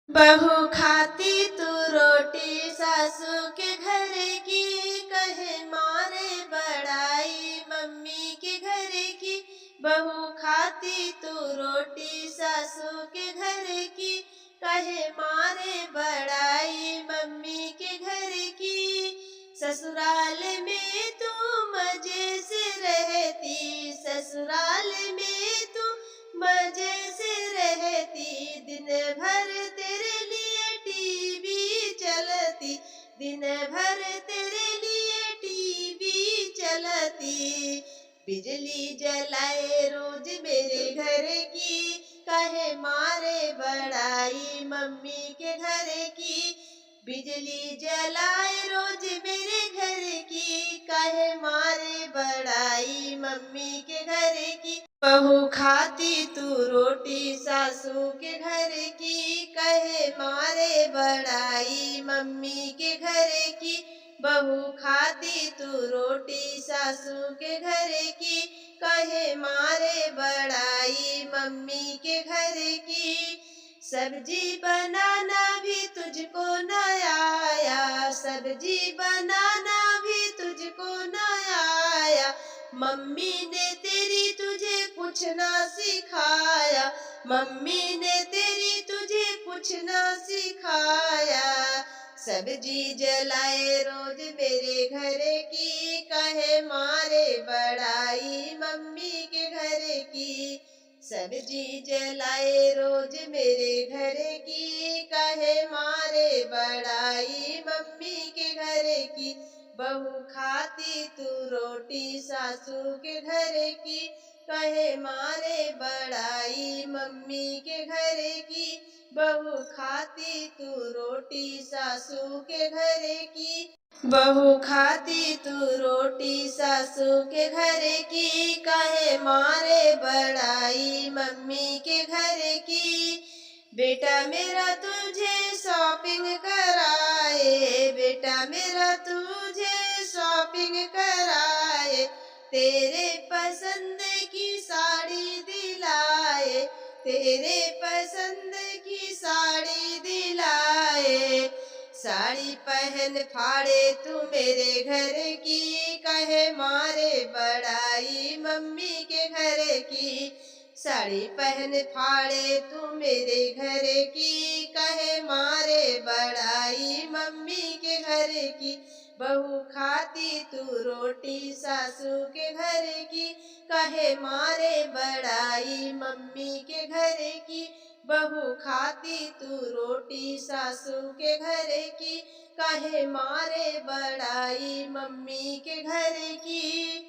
बहू खाती तू रोटी सासू के घर की, कहे मारे बड़ाई मम्मी के घर की। बहू खाती तू रोटी सासू के घर की, कहे मारे बड़ाई मम्मी के घर की। ससुराल में तू मजे से रहती, ससुराल में तू मजे से रहती। दिन भर तेरे लिए टीवी चलती, दिन भर तेरे लिए टीवी चलती। बिजली जलाए रोज मेरे घर की, कहे मारे बड़ाई मम्मी के घर की। बिजली जलाए रोज मेरे घर की, कहे मारे बड़ाई मम्मी के घर की। बहू खाती तू रोटी सासू के घर की, कहे मारे बड़ाई मम्मी के घर की। बहू खाती तू रोटी सासू के घर की, कहे मारे बड़ाई मम्मी के घर की। सब्जी बनाना भी तुझको न आया, सब्जी बनाना भी तुझको न आया। मम्मी ने तेरी तुझे कुछ ना सिखाया, मम्मी ने तेरी तुझे कुछ ना सिखाया। सब्जी जलाए रोज मेरे घर की, कहे मारे बड़ाई मम्मी के घर की। सब्जी जलाए रोज मेरे घर की, कहे मारे बड़ाई मम्मी के घर की। बहू खाती तू रोटी सासू के घर की, कहे मारे बड़ाई मम्मी के घर की। बहू खाती तू रोटी सासू के घर की। बहू खाती तू रोटी सासू के घर की, कहे मारे बड़ाई मम्मी के घर की। बेटा मेरा तुझे शॉपिंग कराए, बेटा मेरा तुझे शॉपिंग कराए। तेरे पसंद की साड़ी दिलाए, तेरे पसंद की साड़ी दिलाए। साड़ी पहन फाड़े तू मेरे घर की, कहे मारे बड़ाई मम्मी के घर की। साड़ी पहन फाड़े तू मेरे घर की, कहे मारे बड़ाई मम्मी के घर की। बहू खाती तू रोटी सासू के घर की, कहे मारे बड़ाई मम्मी के घर की। बहू खाती तू रोटी सासू के घर की, कहे मारे बड़ाई मम्मी के घर की।